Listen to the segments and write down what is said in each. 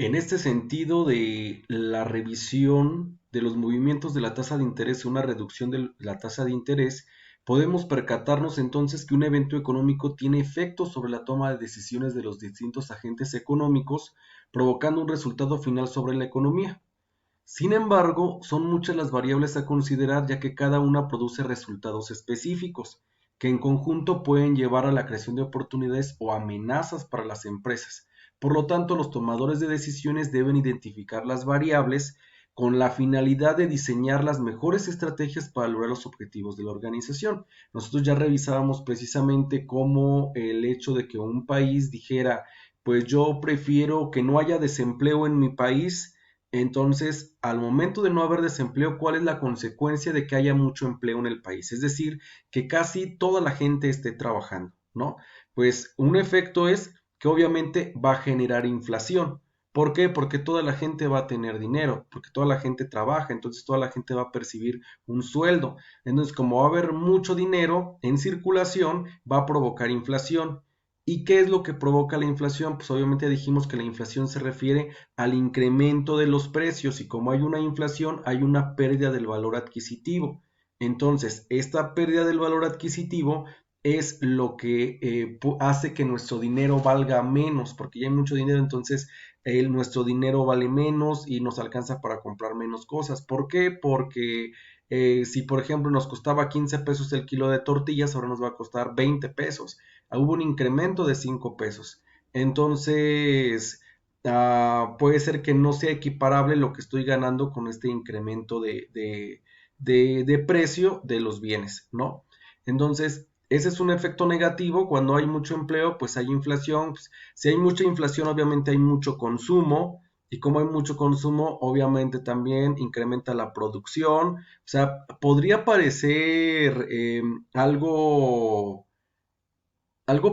En este sentido de la revisión de los movimientos de la tasa de interés y una reducción de la tasa de interés, podemos percatarnos entonces que un evento económico tiene efectos sobre la toma de decisiones de los distintos agentes económicos, provocando un resultado final sobre la economía. Sin embargo, son muchas las variables a considerar ya que cada una produce resultados específicos, que en conjunto pueden llevar a la creación de oportunidades o amenazas para las empresas. Por lo tanto, los tomadores de decisiones deben identificar las variables con la finalidad de diseñar las mejores estrategias para lograr los objetivos de la organización. Nosotros ya revisábamos precisamente cómo el hecho de que un país dijera, pues yo prefiero que no haya desempleo en mi país. Entonces, al momento de no haber desempleo, ¿cuál es la consecuencia de que haya mucho empleo en el país? Es decir, que casi toda la gente esté trabajando, ¿no? Pues un efecto es que obviamente va a generar inflación. ¿Por qué? Porque toda la gente va a tener dinero, porque toda la gente trabaja, entonces toda la gente va a percibir un sueldo. Entonces, como va a haber mucho dinero en circulación, va a provocar inflación. ¿Y qué es lo que provoca la inflación? Pues obviamente dijimos que la inflación se refiere al incremento de los precios y como hay una inflación, hay una pérdida del valor adquisitivo. Entonces, esta pérdida del valor adquisitivo es lo que hace que nuestro dinero valga menos, porque ya hay mucho dinero, entonces nuestro dinero vale menos y nos alcanza para comprar menos cosas. ¿Por qué? Porque si por ejemplo nos costaba 15 pesos el kilo de tortillas, ahora nos va a costar 20 pesos. Hubo un incremento de 5 pesos. Entonces, puede ser que no sea equiparable lo que estoy ganando con este incremento de precio de los bienes, ¿no? Entonces, ese es un efecto negativo. Cuando hay mucho empleo, pues hay inflación. Pues, si hay mucha inflación, obviamente hay mucho consumo. Y como hay mucho consumo, obviamente también incrementa la producción. O sea, podría parecer algo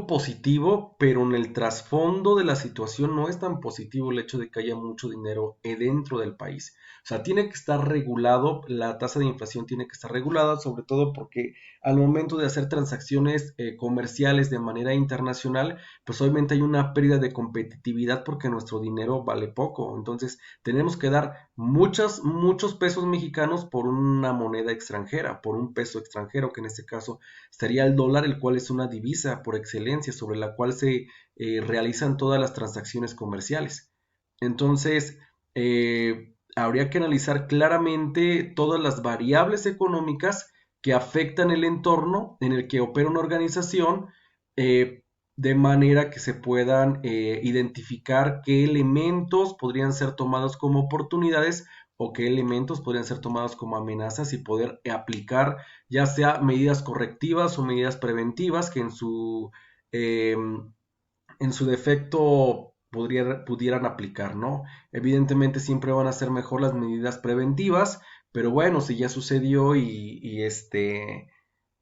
positivo, pero en el trasfondo de la situación no es tan positivo el hecho de que haya mucho dinero dentro del país. O sea, tiene que estar regulado, la tasa de inflación tiene que estar regulada, sobre todo porque al momento de hacer transacciones comerciales de manera internacional, pues obviamente hay una pérdida de competitividad porque nuestro dinero vale poco. Entonces, tenemos que dar muchos pesos mexicanos por una moneda extranjera, por un peso extranjero, que en este caso sería el dólar, el cual es una divisa por excelencia sobre la cual se realizan todas las transacciones comerciales. Entonces, habría que analizar claramente todas las variables económicas que afectan el entorno en el que opera una organización, de manera que se puedan identificar qué elementos podrían ser tomados como oportunidades o qué elementos podrían ser tomados como amenazas y poder aplicar ya sea medidas correctivas o medidas preventivas que en su defecto pudieran aplicar, ¿no? Evidentemente siempre van a ser mejor las medidas preventivas, pero bueno, si ya sucedió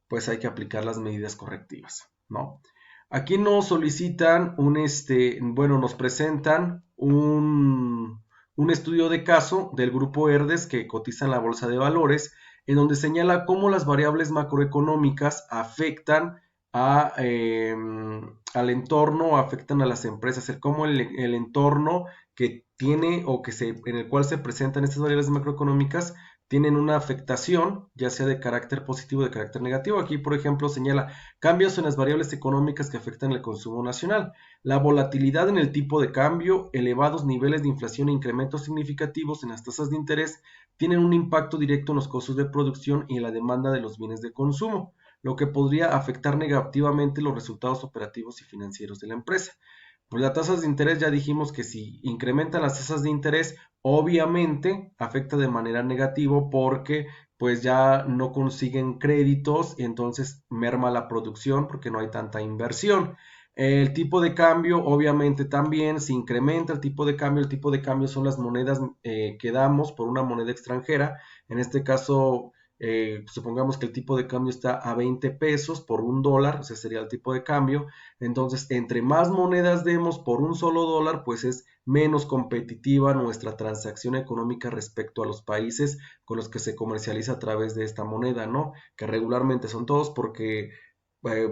pues hay que aplicar las medidas correctivas, ¿no? Aquí nos solicitan bueno, nos presentan un estudio de caso del grupo Herdes que cotiza en la bolsa de valores, en donde señala cómo las variables macroeconómicas afectan al entorno, afectan a las empresas, cómo el entorno que tiene o en el cual se presentan estas variables macroeconómicas tienen una afectación, ya sea de carácter positivo o de carácter negativo. Aquí, por ejemplo, señala cambios en las variables económicas que afectan el consumo nacional, la volatilidad en el tipo de cambio, elevados niveles de inflación e incrementos significativos en las tasas de interés tienen un impacto directo en los costos de producción y en la demanda de los bienes de consumo, lo que podría afectar negativamente los resultados operativos y financieros de la empresa. Pues las tasas de interés ya dijimos que si incrementan las tasas de interés, obviamente afecta de manera negativa porque pues ya no consiguen créditos y entonces merma la producción porque no hay tanta inversión. El tipo de cambio, obviamente también, si incrementa el tipo de cambio son las monedas que damos por una moneda extranjera. En este caso, supongamos que el tipo de cambio está a 20 pesos por un dólar, o sea, sería el tipo de cambio. Entonces, entre más monedas demos por un solo dólar, pues es menos competitiva nuestra transacción económica respecto a los países con los que se comercializa a través de esta moneda, ¿no? Que regularmente son todos porque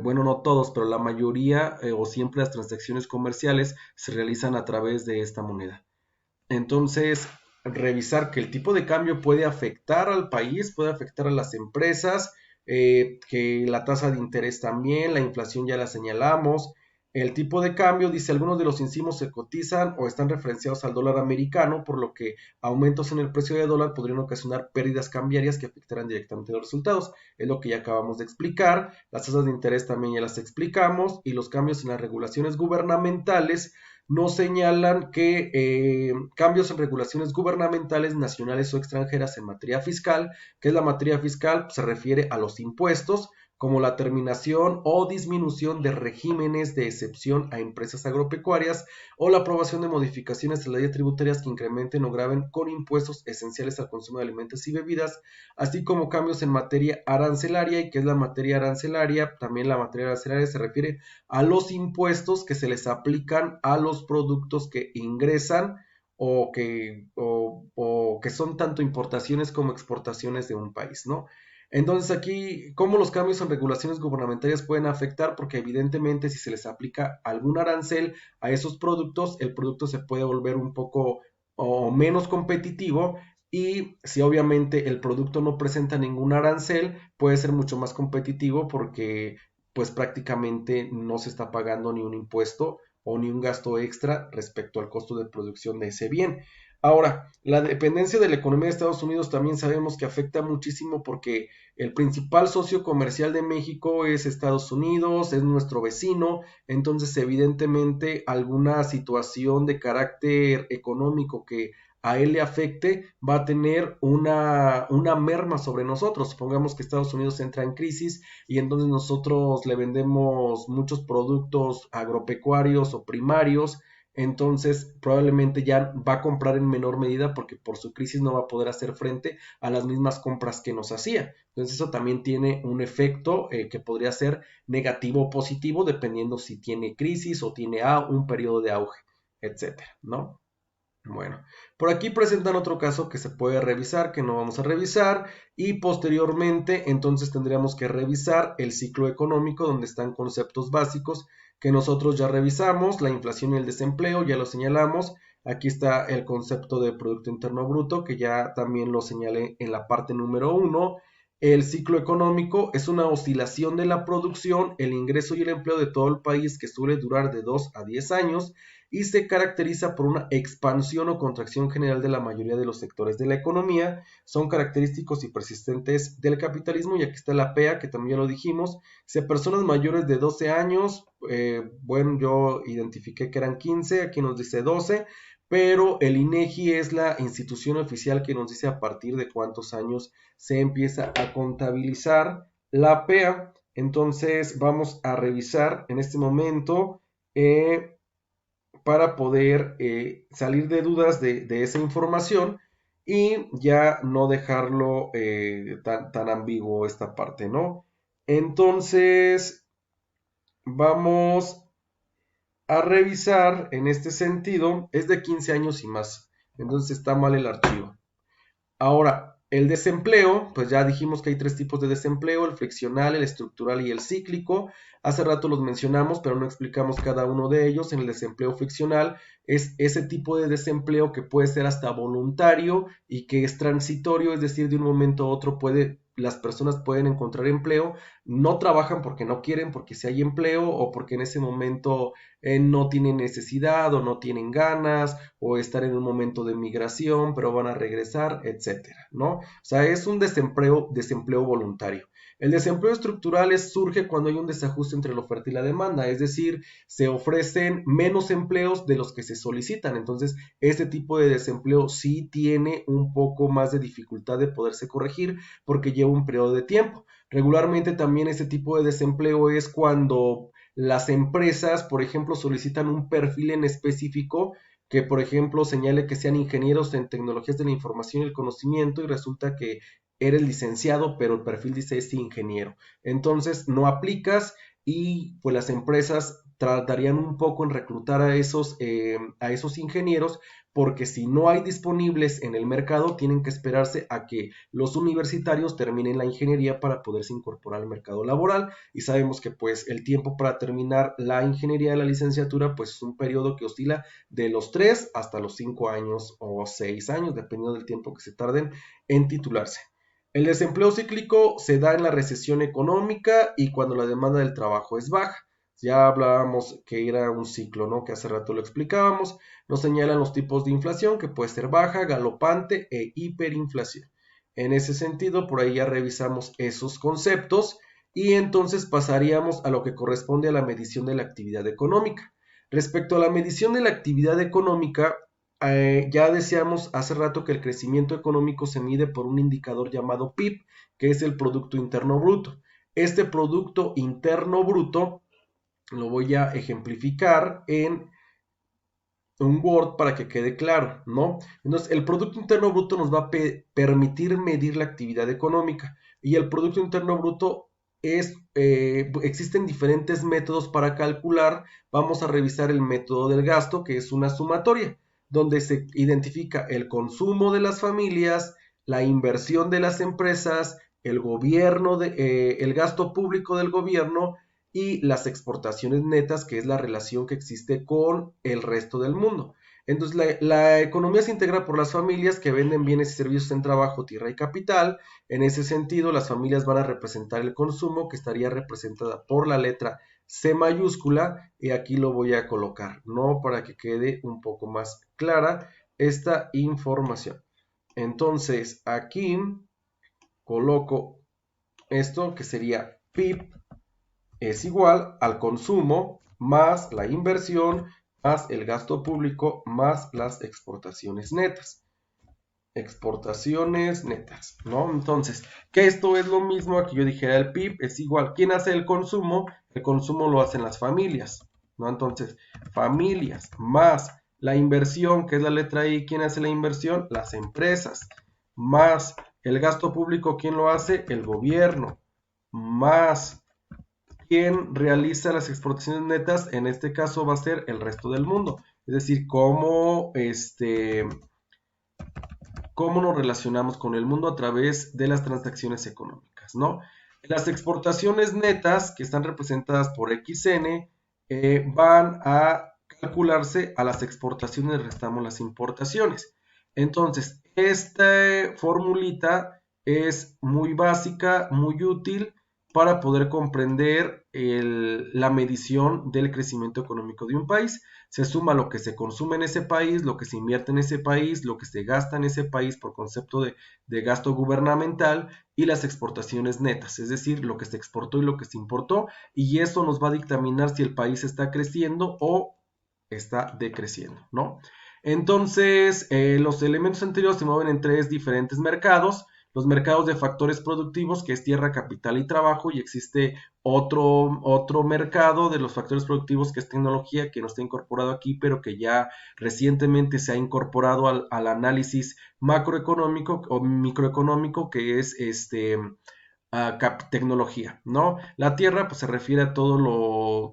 bueno, no todos, pero la mayoría o siempre las transacciones comerciales se realizan a través de esta moneda. Entonces, revisar que el tipo de cambio puede afectar al país, puede afectar a las empresas, que la tasa de interés también, la inflación ya la señalamos. El tipo de cambio, dice, algunos de los insumos se cotizan o están referenciados al dólar americano, por lo que aumentos en el precio del dólar podrían ocasionar pérdidas cambiarias que afectarán directamente los resultados. Es lo que ya acabamos de explicar. Las tasas de interés también ya las explicamos y los cambios en las regulaciones gubernamentales nos señalan que cambios en regulaciones gubernamentales nacionales o extranjeras en materia fiscal, que es la materia fiscal, se refiere a los impuestos, como la terminación o disminución de regímenes de excepción a empresas agropecuarias o la aprobación de modificaciones de leyes tributarias que incrementen o graven con impuestos esenciales al consumo de alimentos y bebidas, así como cambios en materia arancelaria. ¿Y qué es la materia arancelaria? También la materia arancelaria se refiere a los impuestos que se les aplican a los productos que ingresan o que son tanto importaciones como exportaciones de un país, ¿no? Entonces aquí, ¿cómo los cambios en regulaciones gubernamentales pueden afectar? Porque evidentemente si se les aplica algún arancel a esos productos, el producto se puede volver un poco o menos competitivo, y si obviamente el producto no presenta ningún arancel, puede ser mucho más competitivo porque pues prácticamente no se está pagando ni un impuesto o ni un gasto extra respecto al costo de producción de ese bien. Ahora, la dependencia de la economía de Estados Unidos también sabemos que afecta muchísimo porque el principal socio comercial de México es Estados Unidos, es nuestro vecino. Entonces evidentemente alguna situación de carácter económico que a él le afecte va a tener una merma sobre nosotros. Supongamos que Estados Unidos entra en crisis y entonces nosotros le vendemos muchos productos agropecuarios o primarios, entonces probablemente ya va a comprar en menor medida porque por su crisis no va a poder hacer frente a las mismas compras que nos hacía. Entonces eso también tiene un efecto que podría ser negativo o positivo dependiendo si tiene crisis o tiene un periodo de auge, etcétera, ¿no? Bueno, por aquí presentan otro caso que se puede revisar, que no vamos a revisar, y posteriormente entonces tendríamos que revisar el ciclo económico donde están conceptos básicos que nosotros ya revisamos, la inflación y el desempleo, ya lo señalamos. Aquí está el concepto de Producto Interno Bruto, que ya también lo señalé en la parte número 1. El ciclo económico es una oscilación de la producción, el ingreso y el empleo de todo el país que suele durar de 2 a 10 años y se caracteriza por una expansión o contracción general de la mayoría de los sectores de la economía. Son característicos y persistentes del capitalismo. Y aquí está la PEA, que también ya lo dijimos. Si a personas mayores de 12 años, bueno, yo identifiqué que eran 15, aquí nos dice 12, pero el INEGI es la institución oficial que nos dice a partir de cuántos años se empieza a contabilizar la PEA. Entonces vamos a revisar en este momento para poder salir de dudas de esa información y ya no dejarlo tan ambiguo esta parte, ¿no? Entonces, vamos a revisar en este sentido, es de 15 años y más, entonces está mal el archivo. Ahora, el desempleo, pues ya dijimos que hay tres tipos de desempleo: el friccional, el estructural y el cíclico. Hace rato los mencionamos, pero no explicamos cada uno de ellos. En el desempleo friccional es ese tipo de desempleo que puede ser hasta voluntario y que es transitorio, es decir, de un momento a otro las personas pueden encontrar empleo, no trabajan porque no quieren, porque si hay empleo o porque en ese momento no tienen necesidad o no tienen ganas o estar en un momento de migración, pero van a regresar, etcétera, ¿no? O sea, es un desempleo voluntario. El desempleo estructural surge cuando hay un desajuste entre la oferta y la demanda, es decir, se ofrecen menos empleos de los que se solicitan. Entonces, este tipo de desempleo sí tiene un poco más de dificultad de poderse corregir porque lleva un periodo de tiempo. Regularmente también este tipo de desempleo es cuando las empresas, por ejemplo, solicitan un perfil en específico que, por ejemplo, señale que sean ingenieros en tecnologías de la información y el conocimiento, y resulta que eres licenciado, pero el perfil dice es ingeniero. Entonces no aplicas y pues las empresas tratarían un poco en reclutar a esos ingenieros, porque si no hay disponibles en el mercado, tienen que esperarse a que los universitarios terminen la ingeniería para poderse incorporar al mercado laboral, y sabemos que pues el tiempo para terminar la ingeniería de la licenciatura pues es un periodo que oscila de los 3 hasta los 5 años o 6 años, dependiendo del tiempo que se tarden en titularse. El desempleo cíclico se da en la recesión económica y cuando la demanda del trabajo es baja. Ya hablábamos que era un ciclo, ¿no? Que hace rato lo explicábamos. Nos señalan los tipos de inflación, que puede ser baja, galopante e hiperinflación. En ese sentido, por ahí ya revisamos esos conceptos y entonces pasaríamos a lo que corresponde a la medición de la actividad económica. Respecto a la medición de la actividad económica, ya decíamos hace rato que el crecimiento económico se mide por un indicador llamado PIB, que es el Producto Interno Bruto. Este Producto Interno Bruto lo voy a ejemplificar en un Word para que quede claro, ¿no? Entonces, el Producto Interno Bruto nos va a permitir medir la actividad económica, y el Producto Interno Bruto existen diferentes métodos para calcular. Vamos a revisar el método del gasto, que es una sumatoria, donde se identifica el consumo de las familias, la inversión de las empresas, el gobierno, el gasto público del gobierno y las exportaciones netas, que es la relación que existe con el resto del mundo. Entonces, la economía se integra por las familias que venden bienes y servicios en trabajo, tierra y capital. En ese sentido, las familias van a representar el consumo, que estaría representada por la letra C mayúscula, y aquí lo voy a colocar, ¿no? Para que quede un poco más clara esta información. Entonces, aquí coloco esto, que sería PIB es igual al consumo más la inversión más el gasto público más las exportaciones netas. Exportaciones netas, ¿no? Entonces, que esto es lo mismo a que yo dijera el PIB es igual. ¿Quién hace el consumo? El consumo lo hacen las familias, ¿no? Entonces, familias más la inversión, que es la letra I. ¿Quién hace la inversión? Las empresas. Más el gasto público, ¿quién lo hace? El gobierno. Más quien realiza las exportaciones netas, en este caso va a ser el resto del mundo. Es decir, cómo nos relacionamos con el mundo a través de las transacciones económicas, ¿no? Las exportaciones netas, que están representadas por XN, van a calcularse a las exportaciones, restamos las importaciones. Entonces, esta formulita es muy básica, muy útil para poder comprender la medición del crecimiento económico de un país. Se suma lo que se consume en ese país, lo que se invierte en ese país, lo que se gasta en ese país por concepto de gasto gubernamental, y las exportaciones netas, es decir, lo que se exportó y lo que se importó, y eso nos va a dictaminar si el país está creciendo o está decreciendo, ¿no? Entonces, los elementos anteriores se mueven en 3 diferentes mercados: los mercados de factores productivos, que es tierra, capital y trabajo, y existe otro mercado de los factores productivos, que es tecnología, que no está incorporado aquí, pero que ya recientemente se ha incorporado al análisis macroeconómico o microeconómico, que es tecnología, ¿no? La tierra pues se refiere a todo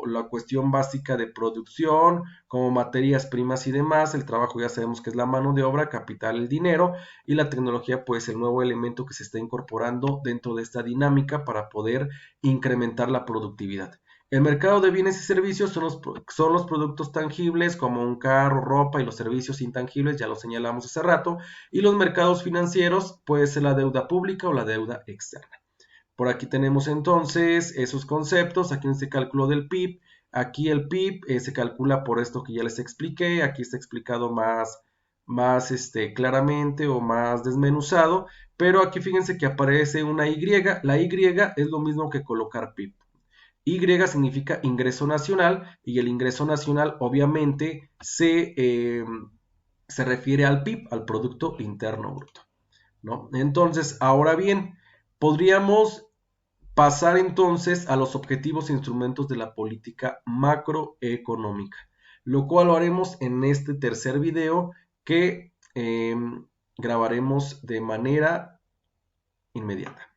la cuestión básica de producción, como materias primas y demás. El trabajo ya sabemos que es la mano de obra, capital, el dinero, y la tecnología pues el nuevo elemento que se está incorporando dentro de esta dinámica para poder incrementar la productividad. El mercado de bienes y servicios son los productos tangibles, como un carro, ropa, y los servicios intangibles, ya lo señalamos hace rato. Y los mercados financieros puede ser la deuda pública o la deuda externa. Por aquí tenemos entonces esos conceptos. Aquí en este cálculo del PIB, aquí el PIB se calcula por esto que ya les expliqué. Aquí está explicado más claramente o más desmenuzado, pero aquí fíjense que aparece una Y. La Y es lo mismo que colocar PIB. Y significa ingreso nacional, y el ingreso nacional obviamente se refiere al PIB, al Producto Interno Bruto, ¿no? Entonces, ahora bien, podríamos pasar entonces a los objetivos e instrumentos de la política macroeconómica, lo cual lo haremos en este tercer video que grabaremos de manera inmediata.